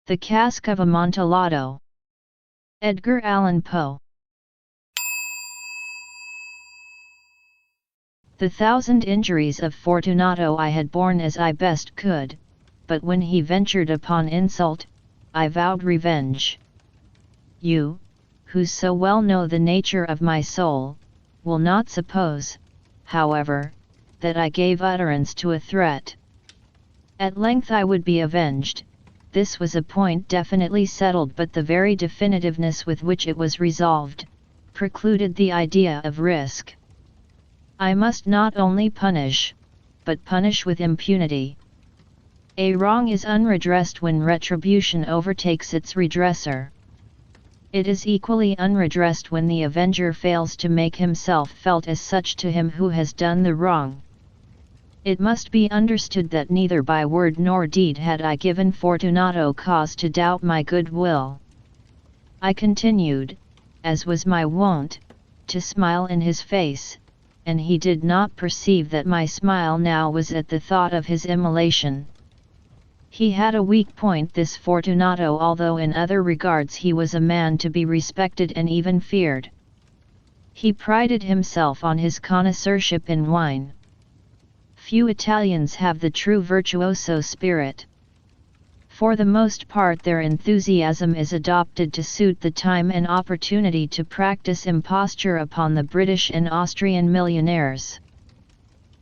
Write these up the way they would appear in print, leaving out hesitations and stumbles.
The Cask of Amontillado. Edgar Allan Poe. The 1,000 injuries of Fortunato I had borne as I best could, but when he ventured upon insult, I vowed revenge. You, who so well know the nature of my soul, will not suppose, however, that I gave utterance to a threat. At length I would be avenged. This was a point definitely settled, but the very definitiveness with which it was resolved, precluded the idea of risk. I must not only punish, but punish with impunity. A wrong is unredressed when retribution overtakes its redresser. It is equally unredressed when the avenger fails to make himself felt as such to him who has done the wrong. It must be understood that neither by word nor deed had I given Fortunato cause to doubt my good will. I continued, as was my wont, to smile in his face, and he did not perceive that my smile now was at the thought of his immolation. He had a weak point, this Fortunato, although in other regards he was a man to be respected and even feared. He prided himself on his connoisseurship in wine. Few Italians have the true virtuoso spirit. For the most part their enthusiasm is adopted to suit the time and opportunity to practice imposture upon the British and Austrian millionaires.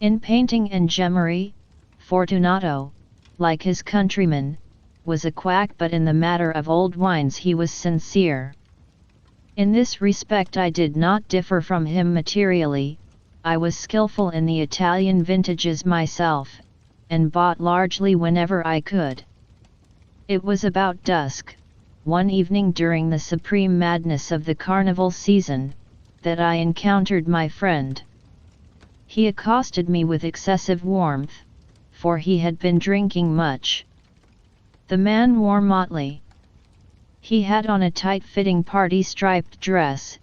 In painting and gemmery, Fortunato, like his countrymen, was a quack, but in the matter of old wines he was sincere. In this respect I did not differ from him materially. I was skillful in the Italian vintages myself, and bought largely whenever I could. It was about dusk, one evening during the supreme madness of the carnival season, that I encountered my friend. He accosted me with excessive warmth, for he had been drinking much. The man wore motley. He had on a tight-fitting party-striped dress,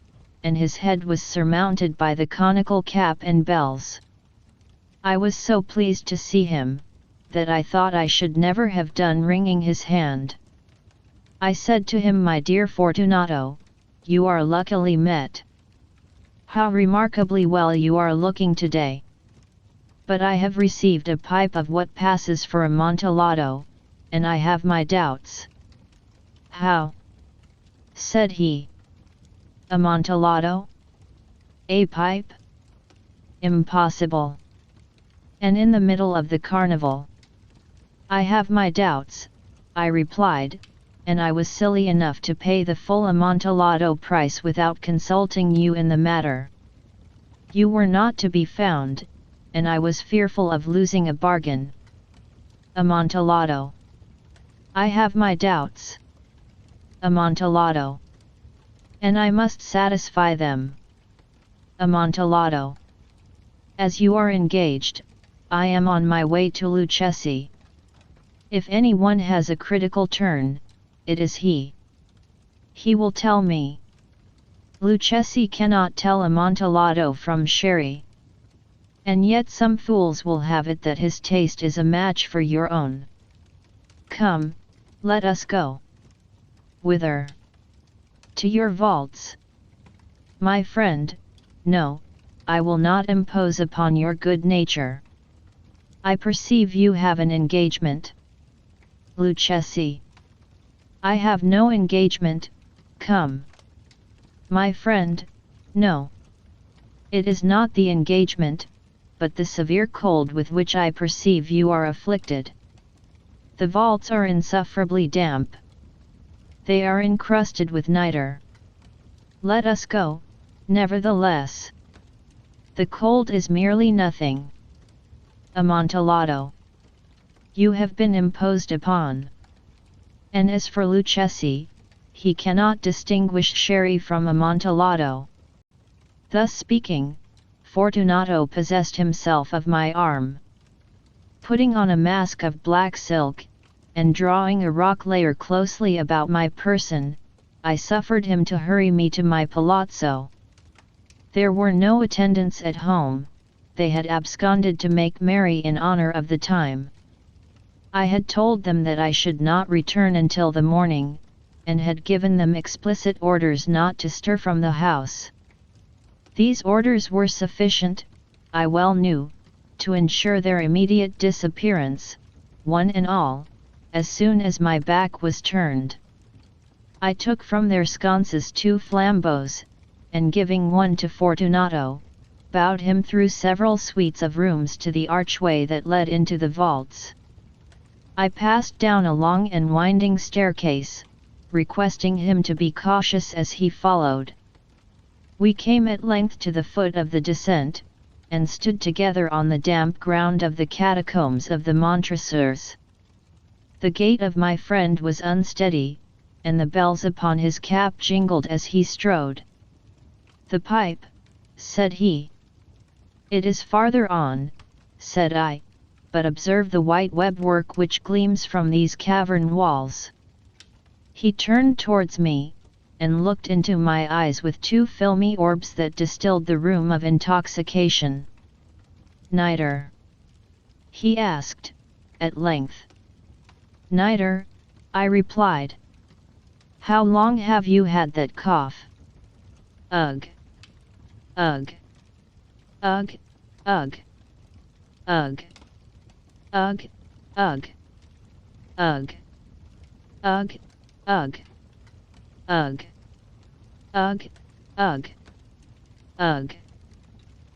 and his head was surmounted by the conical cap and bells. I was so pleased to see him, that I thought I should never have done wringing his hand. I said to him, "My dear Fortunato, you are luckily met. How remarkably well you are looking today. But I have received a pipe of what passes for Amontillado, and I have my doubts." "How?" said he. "Amontillado? A pipe? Impossible. And in the middle of the carnival?" "I have my doubts," I replied, "and I was silly enough to pay the full Amontillado price without consulting you in the matter. You were not to be found, and I was fearful of losing a bargain. Amontillado. I have my doubts. Amontillado. And I must satisfy them. Amontillado. As you are engaged, I am on my way to Lucchesi. If anyone has a critical turn, it is he. He will tell me. Lucchesi cannot tell Amontillado from sherry. And yet some fools will have it that his taste is a match for your own. Come, let us go." "Whither?" "To your vaults." "My friend, no, I will not impose upon your good nature. I perceive you have an engagement." "Lucchesi. I have no engagement, come." "My friend, no. It is not the engagement, but the severe cold with which I perceive you are afflicted. The vaults are insufferably damp. They are encrusted with nitre. Let us go, nevertheless. The cold is merely nothing. Amontillado. You have been imposed upon. And as for Lucchesi, he cannot distinguish sherry from Amontillado." Thus speaking, Fortunato possessed himself of my arm. Putting on a mask of black silk, and drawing a rock layer closely about my person, I suffered him to hurry me to my palazzo. There were no attendants at home, they had absconded to make merry in honor of the time. I had told them that I should not return until the morning, and had given them explicit orders not to stir from the house. These orders were sufficient, I well knew, to ensure their immediate disappearance, one and all, as soon as my back was turned. I took from their sconces 2 flambeaux, and giving one to Fortunato, bowed him through several suites of rooms to the archway that led into the vaults. I passed down a long and winding staircase, requesting him to be cautious as he followed. We came at length to the foot of the descent, and stood together on the damp ground of the catacombs of the Montresors. The gait of my friend was unsteady, and the bells upon his cap jingled as he strode. "The pipe," said he. "It is farther on," said I, "but observe the white webwork which gleams from these cavern walls." He turned towards me, and looked into my eyes with 2 filmy orbs that distilled the rheum of intoxication. "Nitre?" he asked, at length. "Nitre," I replied. "How long have you had that cough?" "Ugh! Ugh! Ugh! Ugh! Ugh! Ugh! Ugh! Ugh! Ugh! Ugh! Ugh! Ugh! Ugh! Ugh!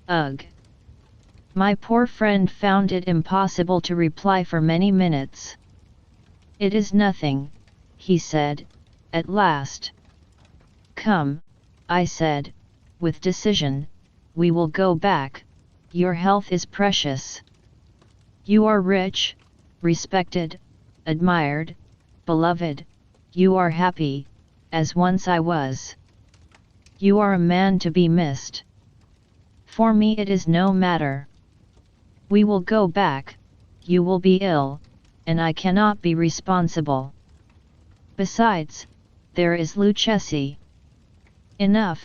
Ugh!" My poor friend found it impossible to reply for many minutes. "It is nothing," he said, at last. "Come," I said, with decision, "we will go back, your health is precious. You are rich, respected, admired, beloved, you are happy, as once I was. You are a man to be missed. For me it is no matter. We will go back, you will be ill, and I cannot be responsible. Besides, there is Lucchesi." "Enough,"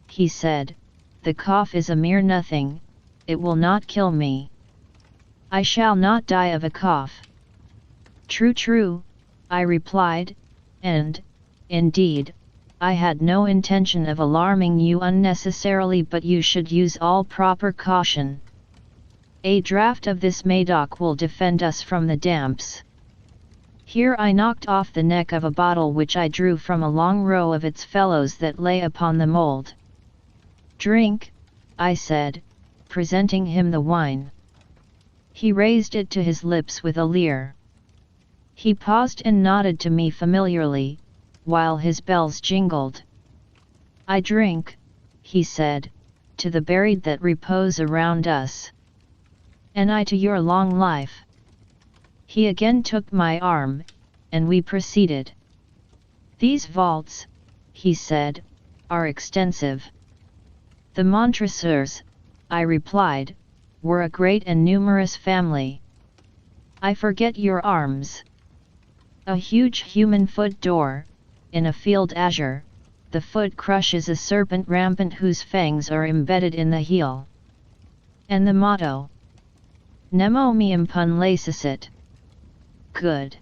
he said, "the cough is a mere nothing, it will not kill me. I shall not die of a cough." "True, true," I replied, "and, indeed, I had no intention of alarming you unnecessarily, but you should use all proper caution. A draught of this Medoc will defend us from the damps." Here I knocked off the neck of a bottle which I drew from a long row of its fellows that lay upon the mould. "Drink," I said, presenting him the wine. He raised it to his lips with a leer. He paused and nodded to me familiarly, while his bells jingled. "I drink," he said, "to the buried that repose around us." "And I to your long life." He again took my arm, and we proceeded. "These vaults," he said, "are extensive." "The Montresors," I replied, "were a great and numerous family." "I forget your arms." A huge human foot door, in a field azure, the foot crushes a serpent rampant whose fangs are embedded in the heel. "And the motto?" "Nemo meum pun lacessit." "Good,"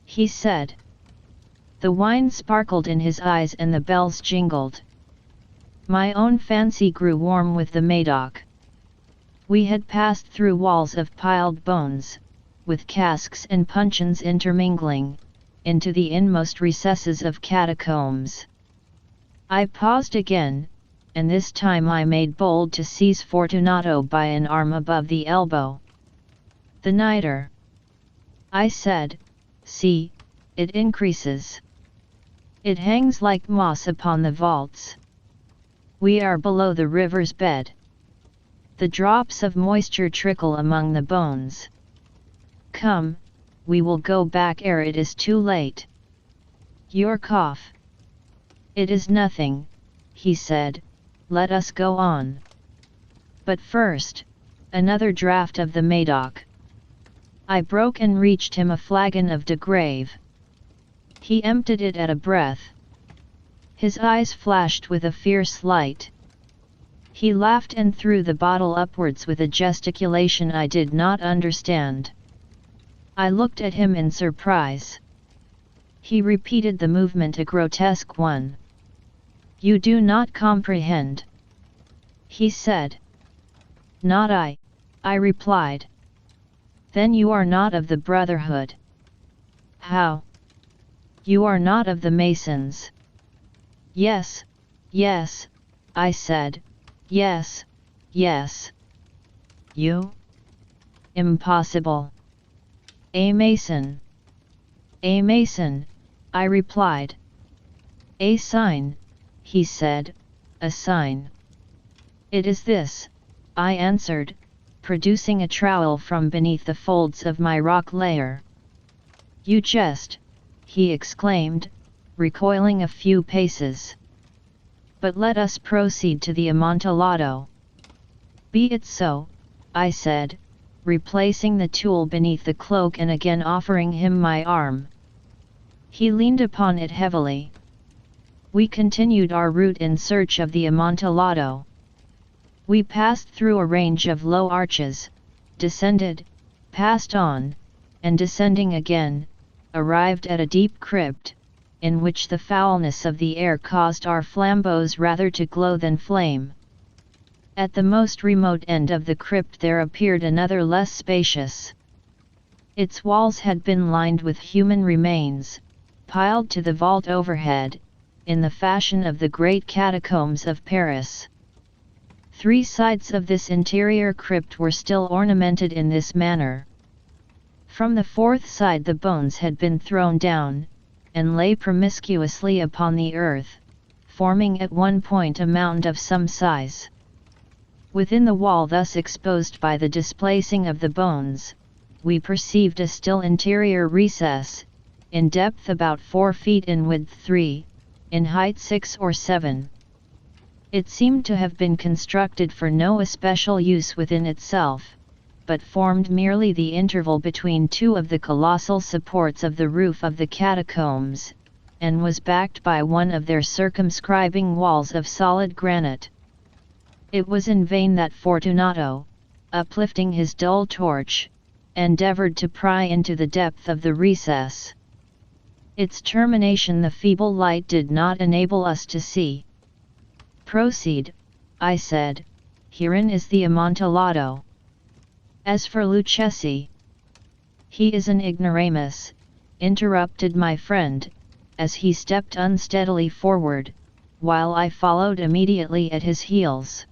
he said. The wine sparkled in his eyes and the bells jingled. My own fancy grew warm with the Medoc. We had passed through walls of piled bones, with casks and puncheons intermingling, into the inmost recesses of catacombs. I paused again, and this time I made bold to seize Fortunato by an arm above the elbow. "The nitre," I said, "see, it increases. It hangs like moss upon the vaults. We are below the river's bed. The drops of moisture trickle among the bones. Come, we will go back ere it is too late. Your cough." "It is nothing," he said, "let us go on. But first, another draught of the Medoc." I broke and reached him a flagon of de Grave. He emptied it at a breath. His eyes flashed with a fierce light. He laughed and threw the bottle upwards with a gesticulation I did not understand. I looked at him in surprise. He repeated the movement, a grotesque one. "You do not comprehend," he said. "Not I replied. "Then you are not of the Brotherhood." "How? You are not of the Masons?" Yes, I said, yes. "You? Impossible." "A Mason." "A Mason," I replied. "A sign," he said, "a sign." "It is this," I answered, producing a trowel from beneath the folds of my rock layer. "You jest," he exclaimed, recoiling a few paces. "But let us proceed to the Amontillado." "Be it so," I said, replacing the tool beneath the cloak and again offering him my arm. He leaned upon it heavily. We continued our route in search of the Amontillado. We passed through a range of low arches, descended, passed on, and descending again, arrived at a deep crypt, in which the foulness of the air caused our flambeaux rather to glow than flame. At the most remote end of the crypt there appeared another less spacious. Its walls had been lined with human remains, piled to the vault overhead, in the fashion of the great catacombs of Paris. 3 sides of this interior crypt were still ornamented in this manner. From the 4th side the bones had been thrown down, and lay promiscuously upon the earth, forming at one point a mound of some size. Within the wall thus exposed by the displacing of the bones, we perceived a still interior recess, in depth about 4 feet, in width 3, in height 6 or 7. It seemed to have been constructed for no especial use within itself, but formed merely the interval between 2 of the colossal supports of the roof of the catacombs, and was backed by one of their circumscribing walls of solid granite. It was in vain that Fortunato, uplifting his dull torch, endeavored to pry into the depth of the recess. Its termination the feeble light did not enable us to see. "Proceed," I said, "herein is the Amontillado." As for Lucchesi, "He is an ignoramus," interrupted my friend, as he stepped unsteadily forward, while I followed immediately at his heels.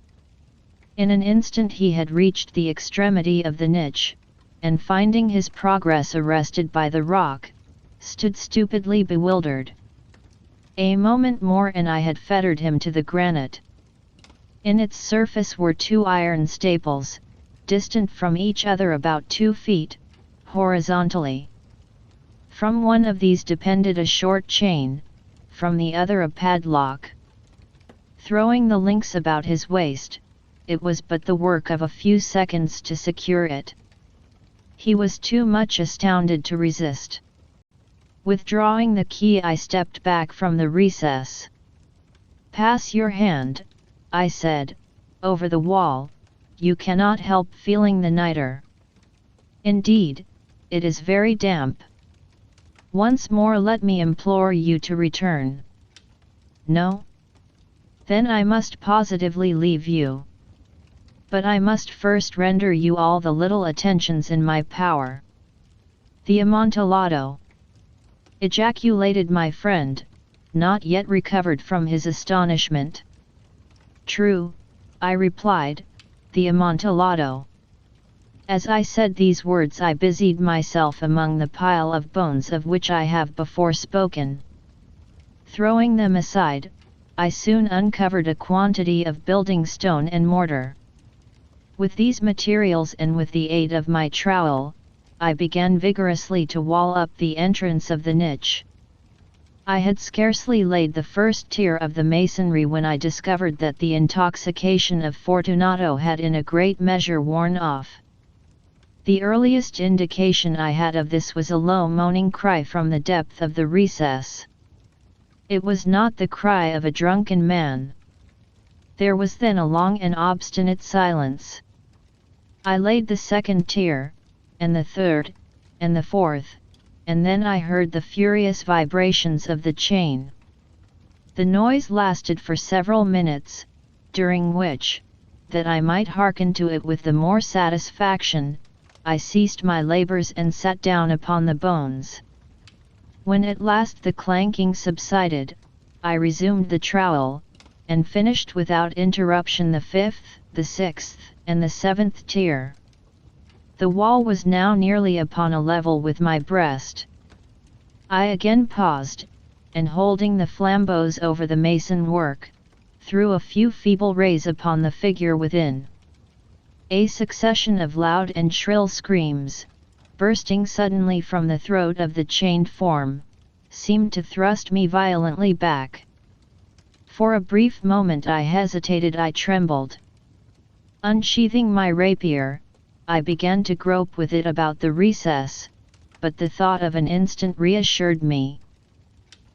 In an instant he had reached the extremity of the niche, and finding his progress arrested by the rock, stood stupidly bewildered. A moment more and I had fettered him to the granite. In its surface were 2 iron staples, distant from each other about 2 feet, horizontally. From one of these depended a short chain, from the other a padlock. Throwing the links about his waist, it was but the work of a few seconds to secure it. He was too much astounded to resist. Withdrawing the key I stepped back from the recess. "Pass your hand," I said, "over the wall, you cannot help feeling the nitre. Indeed, it is very damp. Once more let me implore you to return." "No? Then I must positively leave you. But I must first render you all the little attentions in my power." "The Amontillado!" ejaculated my friend, not yet recovered from his astonishment. "True," I replied, "the Amontillado." As I said these words I busied myself among the pile of bones of which I have before spoken. Throwing them aside, I soon uncovered a quantity of building stone and mortar. With these materials and with the aid of my trowel, I began vigorously to wall up the entrance of the niche. I had scarcely laid the first tier of the masonry when I discovered that the intoxication of Fortunato had in a great measure worn off. The earliest indication I had of this was a low moaning cry from the depth of the recess. It was not the cry of a drunken man. There was then a long and obstinate silence. I laid the second tier, and the third, and the fourth, and then I heard the furious vibrations of the chain. The noise lasted for several minutes, during which, that I might hearken to it with the more satisfaction, I ceased my labors and sat down upon the bones. When at last the clanking subsided, I resumed the trowel, and finished without interruption the fifth, the sixth, and the seventh tier. The wall was now nearly upon a level with my breast. I again paused, and holding the flambeaux over the mason work, threw a few feeble rays upon the figure within. A succession of loud and shrill screams, bursting suddenly from the throat of the chained form, seemed to thrust me violently back. For a brief moment I hesitated, I trembled. Unsheathing my rapier, I began to grope with it about the recess, but the thought of an instant reassured me.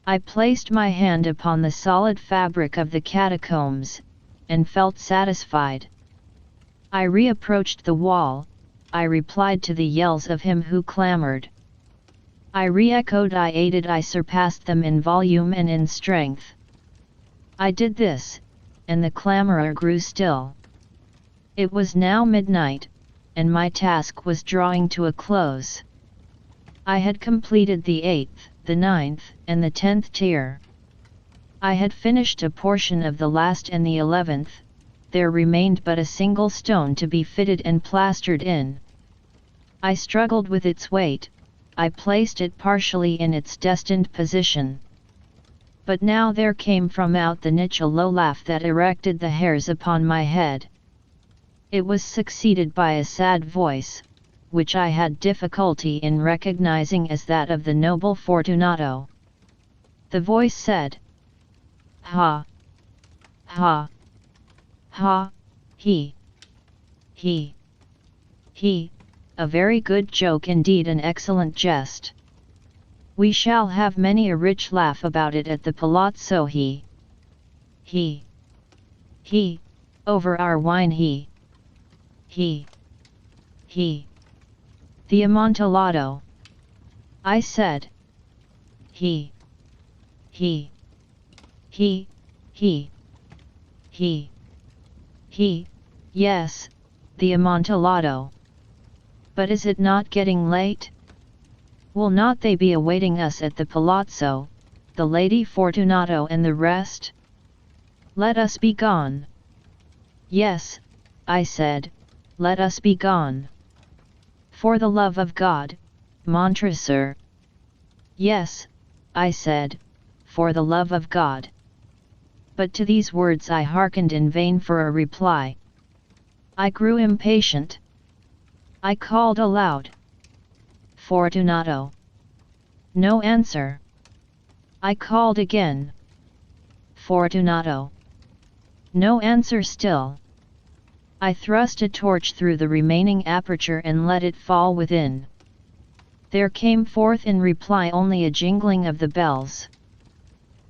I placed my hand upon the solid fabric of the catacombs, and felt satisfied. I reapproached the wall, I replied to the yells of him who clamored. I re-echoed, I aided, I surpassed them in volume and in strength. I did this, and the clamorer grew still. It was now midnight, and my task was drawing to a close. I had completed the 8th, the 9th, and the 10th tier. I had finished a portion of the last and the 11th, there remained but a single stone to be fitted and plastered in. I struggled with its weight, I placed it partially in its destined position. But now there came from out the niche a low laugh that erected the hairs upon my head. It was succeeded by a sad voice, which I had difficulty in recognizing as that of the noble Fortunato. The voice said, "Ha! Ha! Ha! He! A very good joke indeed, an excellent jest. We shall have many a rich laugh about it at the palazzo. He! Over our wine. He! The Amontillado," I said. He! Yes, the Amontillado. But is it not getting late? Will not they be awaiting us at the palazzo, the Lady Fortunato and the rest? Let us be gone. Yes, I said, let us be gone. For the love of God, Montresor. Yes, I said, for the love of God. But to these words I hearkened in vain for a reply. I grew impatient. I called aloud, "Fortunato!" No answer. I called again, "Fortunato!" No answer still. I thrust a torch through the remaining aperture and let it fall within. There came forth in reply only a jingling of the bells.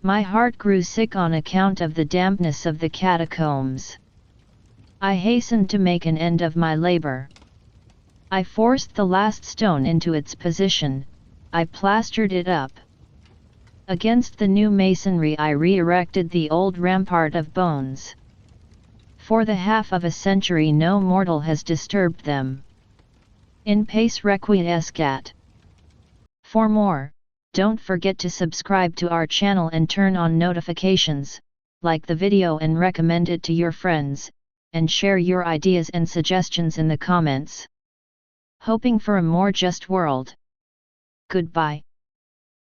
My heart grew sick on account of the dampness of the catacombs. I hastened to make an end of my labor. I forced the last stone into its position, I plastered it up. Against the new masonry I re-erected the old rampart of bones. For the half of a century no mortal has disturbed them. In pace requiescat. For more, don't forget to subscribe to our channel and turn on notifications, like the video and recommend it to your friends, and share your ideas and suggestions in the comments. Hoping for a more just world. Goodbye.